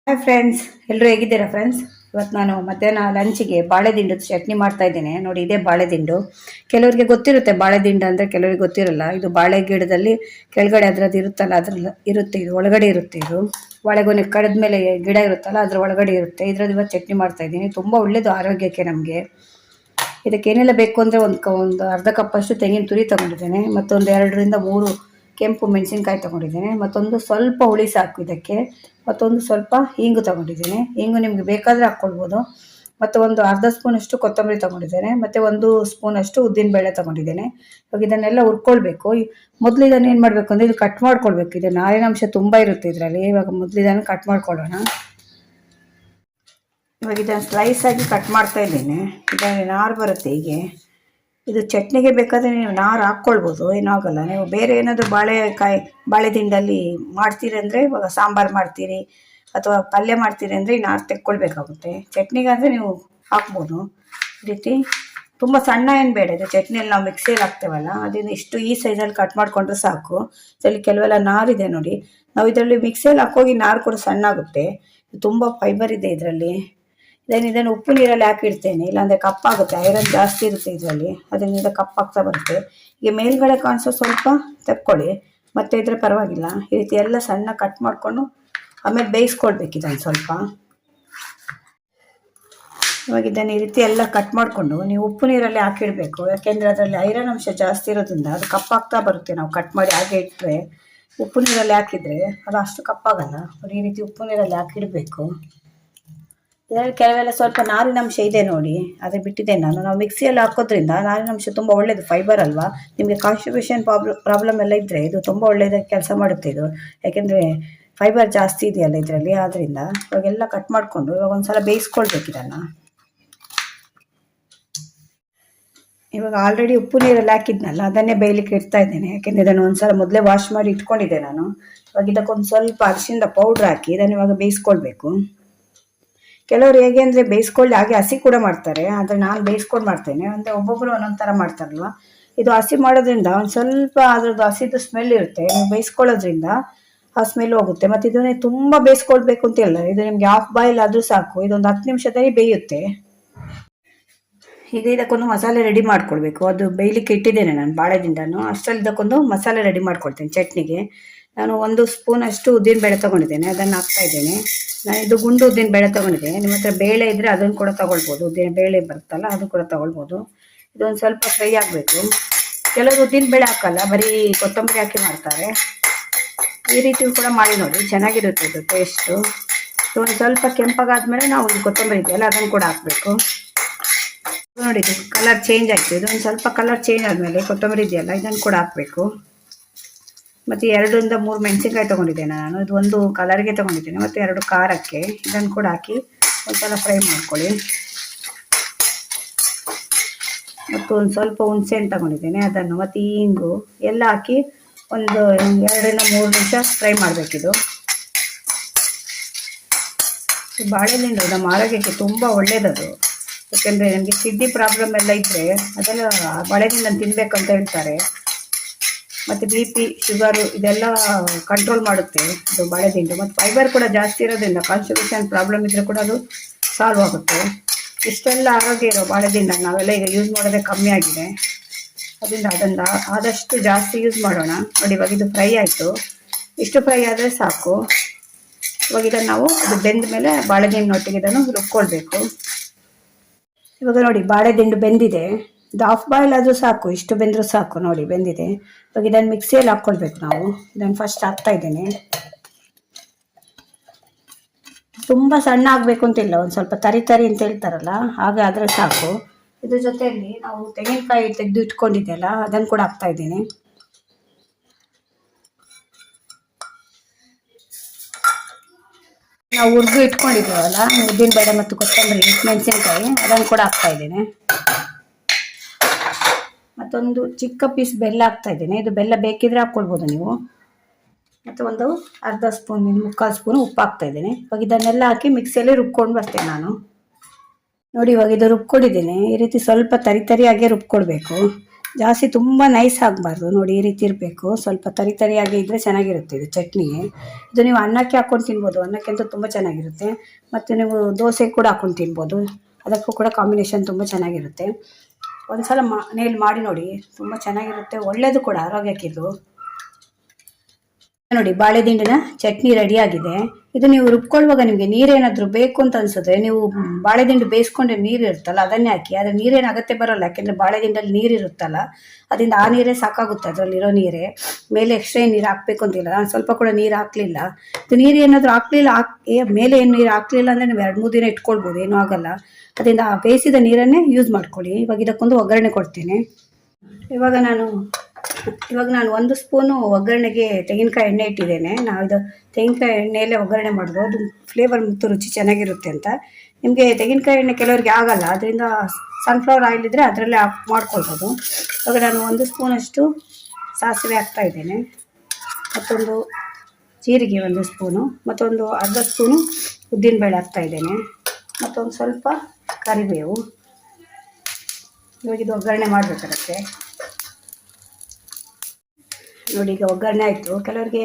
Hi friends, ಎಲ್ಲರೂ ಹೇಗಿದ್ದೀರಾ friends? ಇವತ್ತು ನಾನು ಮಧ್ಯಾಹ್ನ ಲಂಚಿಗೆ ಬಾಳೆದಿಂಡು ಚಟ್ನಿ ಮಾಡ್ತಾ ಇದ್ದೇನೆ. ನೋಡಿ, ಇದೇ ಬಾಳೆದಿಂಡು. ಕೆಲವರಿಗೆ ಗೊತ್ತಿರುತ್ತೆ ಬಾಳೆದಿಂಡು ಅಂದರೆ, ಕೆಲವರಿಗೆ ಗೊತ್ತಿರಲ್ಲ. ಇದು ಬಾಳೆ ಗಿಡದಲ್ಲಿ ಕೆಳಗಡೆ ಅದರದ್ದು ಇರುತ್ತಲ್ಲ, ಅದ್ರಲ್ಲಿ ಇರುತ್ತೆ, ಇದು ಒಳಗಡೆ ಇರುತ್ತೆ. ಇದು ಬಾಳೆಗೊನೆ ಕಡಿದ ಮೇಲೆ ಗಿಡ ಇರುತ್ತಲ್ಲ, ಅದ್ರ ಒಳಗಡೆ ಇರುತ್ತೆ. ಇದ್ರದ್ದು ಇವತ್ತು ಚಟ್ನಿ ಮಾಡ್ತಾ ಇದ್ದೀನಿ. ತುಂಬ ಒಳ್ಳೆಯದು ಆರೋಗ್ಯಕ್ಕೆ ನಮಗೆ. ಇದಕ್ಕೆ ಏನೆಲ್ಲ ಬೇಕು ಅಂದರೆ ಒಂದು ಅರ್ಧ ಕಪ್ಪಷ್ಟು ತೆಂಗಿನ ತುರಿ ತೊಗೊಂಡಿದ್ದೇನೆ, ಮತ್ತೊಂದು 2 3 ಕೆಂಪು ಮೆಣಸಿನ್ಕಾಯಿ ತೊಗೊಂಡಿದ್ದೇನೆ, ಮತ್ತೊಂದು ಸ್ವಲ್ಪ ಹುಳಿ ಸಾಕು ಇದಕ್ಕೆ, ಮತ್ತೊಂದು ಸ್ವಲ್ಪ ಹಿಂಗು ತೊಗೊಂಡಿದ್ದೇನೆ. ಹಿಂಗು ನಿಮಗೆ ಬೇಕಾದರೆ ಹಾಕ್ಕೊಳ್ಬೋದು. ಮತ್ತು ಒಂದು ಅರ್ಧ ಸ್ಪೂನಷ್ಟು ಕೊತ್ತಂಬರಿ ತೊಗೊಂಡಿದ್ದೇನೆ, ಮತ್ತು 1 ಸ್ಪೂನಷ್ಟು ಉದ್ದಿನಬೇಳೆ ತೊಗೊಂಡಿದ್ದೇನೆ. ಇವಾಗ ಇದನ್ನೆಲ್ಲ ಹುರ್ಕೊಳ್ಬೇಕು. ಮೊದಲು ಇದನ್ನು ಏನು ಮಾಡಬೇಕು ಅಂದರೆ, ಇದು ಕಟ್ ಮಾಡ್ಕೊಳ್ಬೇಕು. ಇದು ನಾರಿನಾಂಶ ತುಂಬ ಇರುತ್ತೆ ಇದರಲ್ಲಿ. ಇವಾಗ ಮೊದಲು ಇದನ್ನು ಕಟ್ ಮಾಡ್ಕೊಳ್ಳೋಣ. ಇವಾಗ ಇದನ್ನು ಸ್ಲೈಸ್ ಆಗಿ ಕಟ್ ಮಾಡ್ತಾ ಇದ್ದೇನೆ. ಇದರಲ್ಲಿ ನಾರು ಬರುತ್ತೆ ಹೀಗೆ. ಇದು ಚಟ್ನಿಗೆ ಬೇಕಾದರೆ ನೀವು ನಾರು ಹಾಕ್ಕೊಳ್ಬೋದು, ಏನಾಗಲ್ಲ. ನೀವು ಬೇರೆ ಏನಾದರೂ ಬಾಳೆ ದಿಂಡಲ್ಲಿ ಮಾಡ್ತೀರಿ ಅಂದರೆ, ಇವಾಗ ಸಾಂಬಾರು ಮಾಡ್ತೀರಿ ಅಥವಾ ಪಲ್ಯ ಮಾಡ್ತೀರಿ ಅಂದರೆ ಈ ನಾರು ತೆಕ್ಕೊಳ್ಬೇಕಾಗುತ್ತೆ. ಚಟ್ನಿಗಾದರೆ ನೀವು ಹಾಕ್ಬೋದು ಈ ರೀತಿ. ತುಂಬ ಸಣ್ಣ ಏನು ಬೇಡ. ಇದು ಚಟ್ನಿಯಲ್ಲಿ ನಾವು ಮಿಕ್ಸಿಯಲ್ಲಿ ಹಾಕ್ತೇವಲ್ಲ, ಅದನ್ನು ಇಷ್ಟು ಈ ಸೈಜಲ್ಲಿ ಕಟ್ ಮಾಡಿಕೊಂಡ್ರೆ ಸಾಕು. ಇದರಲ್ಲಿ ಕೆಲವೆಲ್ಲ ನಾರಿದೆ ನೋಡಿ. ನಾವು ಇದರಲ್ಲಿ ಮಿಕ್ಸಿಯಲ್ಲಿ ಹಾಕೋಗಿ ನಾರು ಕೂಡ ಸಣ್ಣ ಆಗುತ್ತೆ. ತುಂಬ ಫೈಬರ್ ಇದೆ ಇದರಲ್ಲಿ. ಇದನ್ನು ಉಪ್ಪು ನೀರಲ್ಲಿ ಹಾಕಿಡ್ತೇನೆ, ಇಲ್ಲಾಂದರೆ ಕಪ್ಪಾಗುತ್ತೆ. ಐರನ್ ಜಾಸ್ತಿ ಇರುತ್ತೆ ಇದರಲ್ಲಿ, ಅದರಿಂದ ಕಪ್ಪಾಗ್ತಾ ಬರುತ್ತೆ. ಈಗ ಮೇಲ್ಗಡೆ ಕಾಣಿಸೋ ಸ್ವಲ್ಪ ತೆಕ್ಕೊಳ್ಳಿ, ಮತ್ತೆ ಇದ್ರೆ ಪರವಾಗಿಲ್ಲ. ಈ ರೀತಿ ಎಲ್ಲ ಸಣ್ಣ ಕಟ್ ಮಾಡಿಕೊಂಡು ಆಮೇಲೆ ಬೇಯಿಸ್ಕೊಳ್ಬೇಕು ಇದನ್ನು ಸ್ವಲ್ಪ. ಇವಾಗ ಇದನ್ನು ಈ ರೀತಿ ಎಲ್ಲ ಕಟ್ ಮಾಡಿಕೊಂಡು ನೀವು ಉಪ್ಪು ನೀರಲ್ಲಿ ಹಾಕಿಡಬೇಕು. ಯಾಕೆಂದರೆ ಅದರಲ್ಲಿ ಐರನ್ ಅಂಶ ಜಾಸ್ತಿ ಇರೋದ್ರಿಂದ ಅದು ಕಪ್ಪಾಗ್ತಾ ಬರುತ್ತೆ. ನಾವು ಕಟ್ ಮಾಡಿ ಹಾಗೆ ಇಟ್ಟರೆ, ಉಪ್ಪು ನೀರಲ್ಲಿ ಹಾಕಿದರೆ ಅದು ಅಷ್ಟು ಕಪ್ಪಾಗಲ್ಲ. ಈ ರೀತಿ ಉಪ್ಪು ನೀರಲ್ಲಿ ಹಾಕಿಡಬೇಕು. ಇದರಲ್ಲಿ ಕೆಲವೆಲ್ಲ ಸ್ವಲ್ಪ ನಾರಿನಂಶ ಇದೆ ನೋಡಿ, ಅದೇ ಬಿಟ್ಟಿದ್ದೇನೆ ನಾನು. ನಾವು ಮಿಕ್ಸಿಯಲ್ಲಿ ಹಾಕೋದ್ರಿಂದ ನಾರಿನಂಶ ತುಂಬ ಒಳ್ಳೆಯದು, ಫೈಬರ್ ಅಲ್ವಾ. ನಿಮಗೆ ಕಾನ್ಸ್ಟಿಪೇಷನ್ ಪ್ರಾಬ್ಲಮ್ ಎಲ್ಲ ಇದ್ದರೆ ಇದು ತುಂಬ ಒಳ್ಳೆಯದಾಗಿ ಕೆಲಸ ಮಾಡುತ್ತೆ ಇದು. ಯಾಕೆಂದರೆ ಫೈಬರ್ ಜಾಸ್ತಿ ಇದೆಯಲ್ಲ ಇದರಲ್ಲಿ, ಆದ್ದರಿಂದ ಇವಾಗೆಲ್ಲ ಕಟ್ ಮಾಡಿಕೊಂಡು ಇವಾಗ ಒಂದು ಸಲ ಬೇಯಿಸ್ಕೊಳ್ಬೇಕು ಇದನ್ನು. ಇವಾಗ ಆಲ್ರೆಡಿ ಉಪ್ಪು ನೀರಲ್ಲಿ ಹಾಕಿದ್ನಲ್ಲ, ಅದನ್ನೇ ಬೇಯಲಿಕ್ಕೆ ಇಡ್ತಾ ಇದ್ದೇನೆ. ಯಾಕೆಂದರೆ ಇದನ್ನು ಒಂದು ಸಲ ಮೊದಲೇ ವಾಶ್ ಮಾಡಿ ಇಟ್ಕೊಂಡಿದ್ದೆ ನಾನು. ಇವಾಗ ಇದಕ್ಕೊಂದು ಸ್ವಲ್ಪ ಅರಿಶಿಣದ ಪೌಡ್ರ್ ಹಾಕಿ ಇದನ್ನು ಇವಾಗ ಬೇಯಿಸ್ಕೊಳ್ಬೇಕು. ಕೆಲವರು ಹೇಗೆ ಅಂದರೆ ಬೇಯಿಸ್ಕೊಳ್ಳಿ ಹಾಗೆ ಹಸಿ ಕೂಡ ಮಾಡ್ತಾರೆ, ಆದರೆ ನಾನು ಬೇಯಿಸ್ಕೊಂಡು ಮಾಡ್ತೇನೆ. ಅಂದರೆ ಒಬ್ಬೊಬ್ಬರು ಒಂದೊಂದು ಥರ ಮಾಡ್ತಾರಲ್ವ. ಇದು ಹಸಿ ಮಾಡೋದ್ರಿಂದ ಒಂದು ಸ್ವಲ್ಪ ಅದರದ್ದು ಹಸಿದು ಸ್ಮೆಲ್ ಇರುತ್ತೆ. ನೀವು ಬೇಯಿಸ್ಕೊಳ್ಳೋದ್ರಿಂದ ಆ ಸ್ಮೆಲ್ ಹೋಗುತ್ತೆ. ಮತ್ತು ಇದನ್ನೇ ತುಂಬ ಬೇಯಿಸ್ಕೊಳ್ಬೇಕು ಅಂತ ಇಲ್ಲ, ಇದು ನಿಮಗೆ ಹಾಫ್ ಬಾಯ್ಲ್ ಆದರೂ ಸಾಕು. ಇದೊಂದು 10 ನಿಮಿಷದಲ್ಲಿ ಬೇಯುತ್ತೆ. ಈಗ ಇದಕ್ಕೊಂದು ಮಸಾಲೆ ರೆಡಿ ಮಾಡ್ಕೊಳ್ಬೇಕು. ಅದು ಬೇಯಲಿಕ್ಕೆ ಇಟ್ಟಿದ್ದೇನೆ ನಾನು ಬಾಳೆದಿಂಡನ್ನು. ಅಷ್ಟರಲ್ಲಿ ಇದಕ್ಕೊಂದು ಮಸಾಲೆ ರೆಡಿ ಮಾಡ್ಕೊಳ್ತೇನೆ ಚಟ್ನಿಗೆ. ನಾನು 1 ಸ್ಪೂನಷ್ಟು ಉದ್ದಿನಬೇಳೆ ತೊಗೊಂಡಿದ್ದೇನೆ, ಅದನ್ನು ಹಾಕ್ತಾ ಇದ್ದೇನೆ. ನಾನು ಇದು ಗುಂಡು ಉದ್ದಿನಬೇಳೆ ತೊಗೊಂಡಿದ್ದೇನೆ. ನಿಮ್ಮ ಹತ್ರ ಬೇಳೆ ಇದ್ದರೆ ಅದನ್ನು ಕೂಡ ತೊಗೊಳ್ಬೋದು. ಬೇಳೆ ಬರುತ್ತಲ್ಲ, ಅದು ಕೂಡ ತೊಗೊಳ್ಬೋದು. ಇದೊಂದು ಸ್ವಲ್ಪ ಫ್ರೈ ಆಗಬೇಕು. ಕೆಲವರು ಉದ್ದಿನಬೇಳೆ ಹಾಕಲ್ಲ, ಬರೀ ಕೊತ್ತಂಬರಿ ಹಾಕಿ ಮಾಡ್ತಾರೆ. ಈ ರೀತಿ ಕೂಡ ಮಾಡಿ ನೋಡಿ, ಚೆನ್ನಾಗಿರುತ್ತೆ ಇದು ಟೇಸ್ಟು. ಒಂದು ಸ್ವಲ್ಪ ಕೆಂಪಾಗಾದ್ಮೇಲೆ ನಾವು ಇದು ಕೊತ್ತಂಬರಿ ಇದೆಯಲ್ಲ ಅದನ್ನು ಕೂಡ ಹಾಕಬೇಕು. ನೋಡಿ, ಇದು ಕಲರ್ ಚೇಂಜ್ ಆಯಿತು. ಇದೊಂದು ಸ್ವಲ್ಪ ಕಲರ್ ಚೇಂಜ್ ಆದಮೇಲೆ ಕೊತ್ತಂಬರಿ ಇದೆಯಲ್ಲ ಇದನ್ನು ಕೂಡ ಹಾಕಬೇಕು. ಮತ್ತು 2 ಇಂದ 3 ಮೆಣಸಿನ್ಕಾಯಿ ತೊಗೊಂಡಿದ್ದೇನೆ ನಾನು. ಇದು 1 ಕಲರ್ಗೆ ತೊಗೊಂಡಿದ್ದೇನೆ, ಮತ್ತು 2 ಖಾರಕ್ಕೆ. ಇದನ್ನು ಕೂಡ ಹಾಕಿ ಒಂದು ಸಲ ಫ್ರೈ ಮಾಡ್ಕೊಳ್ಳಿ. ಮತ್ತು ಒಂದು ಸ್ವಲ್ಪ ಹುಣಸೆಹಣ್ಣು ತೊಗೊಂಡಿದ್ದೇನೆ, ಅದನ್ನು ಮತ್ತು ಹಿಂಗು ಎಲ್ಲ ಹಾಕಿ ಒಂದು 2 ಇಂದ 3 ನಿಮಿಷ ಫ್ರೈ ಮಾಡಬೇಕಿದು. ಬಾಳೆದಿಂಡು ನಮ್ಮ ಆರೋಗ್ಯಕ್ಕೆ ತುಂಬ ಒಳ್ಳೆಯದದು. ಯಾಕೆಂದರೆ ನನಗೆ ಕಿಡ್ನಿ ಪ್ರಾಬ್ಲಮ್ ಎಲ್ಲ ಇದ್ದರೆ ಅದೆಲ್ಲ ಬಾಳೆದಿಂಡನ್ನು ತಿನ್ನಬೇಕಂತ ಹೇಳ್ತಾರೆ. ಮತ್ತು BP, ಶುಗರು ಇದೆಲ್ಲ ಕಂಟ್ರೋಲ್ ಮಾಡುತ್ತೆ ಇದು ಬಾಳೆದಿಂಡು. ಮತ್ತು ಫೈಬರ್ ಕೂಡ ಜಾಸ್ತಿ ಇರೋದ್ರಿಂದ ಕಾನ್ಸ್ಟಿಪೇಷನ್ ಪ್ರಾಬ್ಲಮ್ ಇದ್ದರೆ ಕೂಡ ಅದು ಸಾಲ್ವ್ ಆಗುತ್ತೆ. ಇಷ್ಟೆಲ್ಲ ಆರೋಗ್ಯ ಇರೋ ಬಾಳೆದಿಂಡನ್ನು ನಾವೆಲ್ಲ ಈಗ ಯೂಸ್ ಮಾಡೋದೇ ಕಮ್ಮಿ ಆಗಿದೆ. ಅದರಿಂದ ಅದನ್ನು ಆದಷ್ಟು ಜಾಸ್ತಿ ಯೂಸ್ ಮಾಡೋಣ. ನೋಡಿ, ಇವಾಗ ಇದು ಫ್ರೈ ಆಯಿತು. ಇಷ್ಟು ಫ್ರೈ ಆದರೆ ಸಾಕು. ಇವಾಗ ಇದನ್ನು ನಾವು ಅದು ಬೆಂದ ಮೇಲೆ ಬಾಳೆದಿಂಡೊಟ್ಟಿಗೆ ಇದನ್ನು ರುಬ್ಕೊಳ್ಬೇಕು. ಇವಾಗ ನೋಡಿ, ಬಾಳೆದಿಂಡು ಬೆಂದಿದೆ. ಇದು ಹಾಫ್ ಬಾಯ್ಲ್ ಆದರೂ ಸಾಕು, ಇಷ್ಟು ಬೆಂದರೂ ಸಾಕು. ನೋಡಿ, ಬೆಂದಿದೆ. ಇವಾಗ ಇದನ್ನು ಮಿಕ್ಸಿಯಲ್ಲಿ ಹಾಕ್ಕೊಳ್ಬೇಕು ನಾವು. ಇದನ್ನು ಫಸ್ಟ್ ಹಾಕ್ತಾ ಇದ್ದೇನೆ. ತುಂಬ ಸಣ್ಣ ಆಗಬೇಕು ಅಂತಿಲ್ಲ, ಒಂದು ಸ್ವಲ್ಪ ತರಿ ಅಂತ ಹೇಳ್ತಾರಲ್ಲ ಹಾಗೆ ಆದರೆ ಸಾಕು. ಇದ್ರ ಜೊತೆಯಲ್ಲಿ ನಾವು ತೆಂಗಿನಕಾಯಿ ತೆಗೆದು ಇಟ್ಕೊಂಡಿದ್ದೆಲ್ಲ ಅದನ್ನು ಕೂಡ ಹಾಕ್ತಾ ಇದ್ದೇನೆ. ನಾವು ಹುರಿದು ಇಟ್ಕೊಂಡಿದ್ದೇವಲ್ಲ ಉದ್ದಿನಬೇಳೆ ಮತ್ತು ಕೊತ್ತಂಬರಿ ಮೆಣಸಿನ್ಕಾಯಿ, ಅದನ್ನು ಕೂಡ ಹಾಕ್ತಾ ಇದ್ದೇನೆ. ಮತ್ತೊಂದು ಚಿಕ್ಕ ಪೀಸ್ ಬೆಲ್ಲ ಹಾಕ್ತಾ ಇದ್ದೇನೆ. ಇದು ಬೆಲ್ಲ ಬೇಕಿದ್ರೆ ಹಾಕ್ಕೊಳ್ಬೋದು ನೀವು. ಮತ್ತು ಒಂದು ಅರ್ಧ ಸ್ಪೂನ್ 3/4 ಸ್ಪೂನ್ ಉಪ್ಪು ಹಾಕ್ತಾ ಇದ್ದೇನೆ. ಇವಾಗ ಇದನ್ನೆಲ್ಲ ಹಾಕಿ ಮಿಕ್ಸಿಯಲ್ಲಿ ರುಬ್ಕೊಂಡು ಬರ್ತೇನೆ ನಾನು. ನೋಡಿ, ಇವಾಗ ಇದು ರುಬ್ಕೊಂಡಿದ್ದೇನೆ. ಈ ರೀತಿ ಸ್ವಲ್ಪ ತರಿಯಾಗೆ ರುಬ್ಕೊಳ್ಬೇಕು. ಜಾಸ್ತಿ ತುಂಬ ನೈಸ್ ಆಗಬಾರ್ದು ನೋಡಿ, ಈ ರೀತಿ ಇರಬೇಕು. ಸ್ವಲ್ಪ ತರಿಯಾಗಿ ಇದ್ದರೆ ಚೆನ್ನಾಗಿರುತ್ತೆ ಇದು ಚಟ್ನಿಗೆ. ಇದು ನೀವು ಅನ್ನಕ್ಕೆ ಹಾಕ್ಕೊಂಡು ತಿನ್ಬೋದು, ಅನ್ನಕ್ಕೆ ಅಂತೂ ತುಂಬ ಚೆನ್ನಾಗಿರುತ್ತೆ. ಮತ್ತು ನೀವು ದೋಸೆ ಕೂಡ ಹಾಕ್ಕೊಂಡು ತಿನ್ಬೋದು, ಅದಕ್ಕೂ ಕೂಡ ಕಾಂಬಿನೇಷನ್ ತುಂಬ ಚೆನ್ನಾಗಿರುತ್ತೆ. ಒಂದು ಸಲ ಮನೇಲಿ ಮಾಡಿ ನೋಡಿ, ತುಂಬ ಚೆನ್ನಾಗಿರುತ್ತೆ, ಒಳ್ಳೆಯದು ಕೂಡ ಆರೋಗ್ಯಕ್ಕಿದು. ನೋಡಿ ಬಾಳೆದಿಂಡಿನ ಚಟ್ನಿ ರೆಡಿಯಾಗಿದೆ. ಇದು ನೀವು ರುಬ್ಕೊಳ್ಳುವಾಗ ನಿಮಗೆ ನೀರೇನಾದರೂ ಬೇಕು ಅಂತ ಅನ್ಸಿದ್ರೆ ನೀವು ಬಾಳೆದಿಂಡು ಬೇಯಿಸ್ಕೊಂಡ್ರೆ ನೀರು ಇರುತ್ತಲ್ಲ ಅದನ್ನೇ ಹಾಕಿ. ಆದರೆ ನೀರೇನು ಅಗತ್ಯ ಬರೋಲ್ಲ, ಯಾಕೆಂದರೆ ಬಾಳೆದಿಂಡಲ್ಲಿ ನೀರು ಇರುತ್ತಲ್ಲ, ಅದರಿಂದ ಆ ನೀರೇ ಸಾಕಾಗುತ್ತೆ, ಅದರಲ್ಲಿರೋ ನೀರೇ. ಮೇಲೆ ಎಕ್ಸ್ಟ್ರಾ ನೀರು ಹಾಕಬೇಕು ಅಂತಿಲ್ಲ, ನಾನು ಸ್ವಲ್ಪ ಕೂಡ ನೀರು ಹಾಕಲಿಲ್ಲ. ಇದು ನೀರು ಏನಾದರೂ ಹಾಕಲಿಲ್ಲ, ಮೇಲೆ ಏನು ನೀರು ಹಾಕಲಿಲ್ಲ ಅಂದರೆ ನೀವು 2-3 ದಿನ ಇಟ್ಕೊಳ್ಬೋದು, ಏನೂ ಆಗಲ್ಲ. ಅದರಿಂದ ಬೇಯಿಸಿದ ನೀರನ್ನೇ ಯೂಸ್ ಮಾಡ್ಕೊಳ್ಳಿ. ಇವಾಗ ಇದಕ್ಕೊಂದು ಒಗ್ಗರಣೆ ಕೊಡ್ತೀನಿ. ಇವಾಗ ನಾನು 1 ಸ್ಪೂನು ಒಗ್ಗರಣೆಗೆ ತೆಂಗಿನಕಾಯಿ ಎಣ್ಣೆ ಇಟ್ಟಿದ್ದೇನೆ. ನಾವು ಇದು ತೆಂಗಿನಕಾಯಿ ಎಣ್ಣೆಯಲ್ಲೇ ಒಗ್ಗರಣೆ ಮಾಡೋದು, ಅದು ಫ್ಲೇವರ್ ಮತ್ತು ರುಚಿ ಚೆನ್ನಾಗಿರುತ್ತೆ ಅಂತ. ನಿಮಗೆ ತೆಂಗಿನಕಾಯಿ ಎಣ್ಣೆ ಕೆಲವರಿಗೆ ಆಗಲ್ಲ, ಅದರಿಂದ ಸನ್ಫ್ಲವರ್ ಆಯಿಲ್ ಇದ್ದರೆ ಅದರಲ್ಲೇ ಮಾಡ್ಕೊಳ್ಬೋದು. ಇವಾಗ ನಾನು 1 ಸ್ಪೂನಷ್ಟು ಸಾಸಿವೆ ಹಾಕ್ತಾಯಿದ್ದೇನೆ, ಮತ್ತೊಂದು ಜೀರಿಗೆ 1 ಸ್ಪೂನು, ಮತ್ತೊಂದು ಅರ್ಧ ಸ್ಪೂನು ಉದ್ದಿನಬೇಳೆ ಹಾಕ್ತಾಯಿದ್ದೇನೆ, ಮತ್ತೊಂದು ಸ್ವಲ್ಪ ಕರಿಬೇವು. ಇವಾಗ ಇದು ಒಗ್ಗರಣೆ ಮಾಡಬೇಕಾಗತ್ತೆ ನೋಡಿ. ಈಗ ಒಗ್ಗರಣೆ ಆಯಿತು. ಕೆಲವರಿಗೆ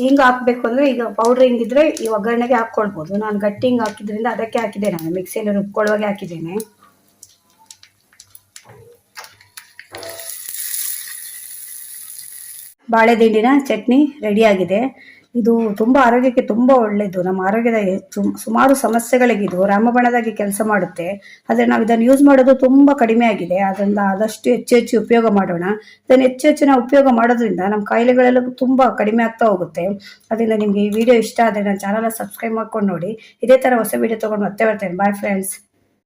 ಹಿಂಗೆ ಹಾಕಬೇಕು ಅಂದರೆ ಈಗ ಪೌಡ್ರ್ ಹಿಂಗಿದ್ರೆ ಈ ಒಗ್ಗರಣೆಗೆ ಹಾಕ್ಕೊಳ್ಬೋದು. ನಾನು ಗಟ್ಟಿ ಹಿಂಗೆ ಹಾಕಿದ್ರಿಂದ ಅದಕ್ಕೆ ಹಾಕಿದೆ, ನಾನು ಮಿಕ್ಸಿಯಲ್ಲಿ ರುಬ್ಕೊಳ್ಳುವಾಗೆ ಹಾಕಿದ್ದೇನೆ. ಬಾಳೆದಿಂಡಿನ ಚಟ್ನಿ ರೆಡಿಯಾಗಿದೆ. ಇದು ತುಂಬ ಆರೋಗ್ಯಕ್ಕೆ ತುಂಬ ಒಳ್ಳೆಯದು. ನಮ್ಮ ಆರೋಗ್ಯದ ಸುಮಾರು ಸಮಸ್ಯೆಗಳಿಗಿದು ರಾಮಬಾಣದಾಗಿ ಕೆಲಸ ಮಾಡುತ್ತೆ. ಆದರೆ ನಾವು ಇದನ್ನು ಯೂಸ್ ಮಾಡೋದು ತುಂಬ ಕಡಿಮೆ ಆಗಿದೆ. ಅದರಿಂದ ಆದಷ್ಟು ಹೆಚ್ಚು ಉಪಯೋಗ ಮಾಡೋಣ. ಇದನ್ನು ಹೆಚ್ಚು ನಾವು ಉಪಯೋಗ ಮಾಡೋದ್ರಿಂದ ನಮ್ಮ ಕಾಯಿಲೆಗಳೆಲ್ಲ ತುಂಬ ಕಡಿಮೆ ಆಗ್ತಾ ಹೋಗುತ್ತೆ. ಅದರಿಂದ ನಿಮಗೆ ಈ ವಿಡಿಯೋ ಇಷ್ಟ ಆದರೆ ನನ್ನ ಚಾನಲ್ ಸಬ್ಸ್ಕ್ರೈಬ್ ಮಾಡ್ಕೊಂಡು ನೋಡಿ. ಇದೇ ಥರ ಹೊಸ ವಿಡಿಯೋ ತೊಗೊಂಡು ಮತ್ತೆ ಬರ್ತೇನೆ. Bye friends.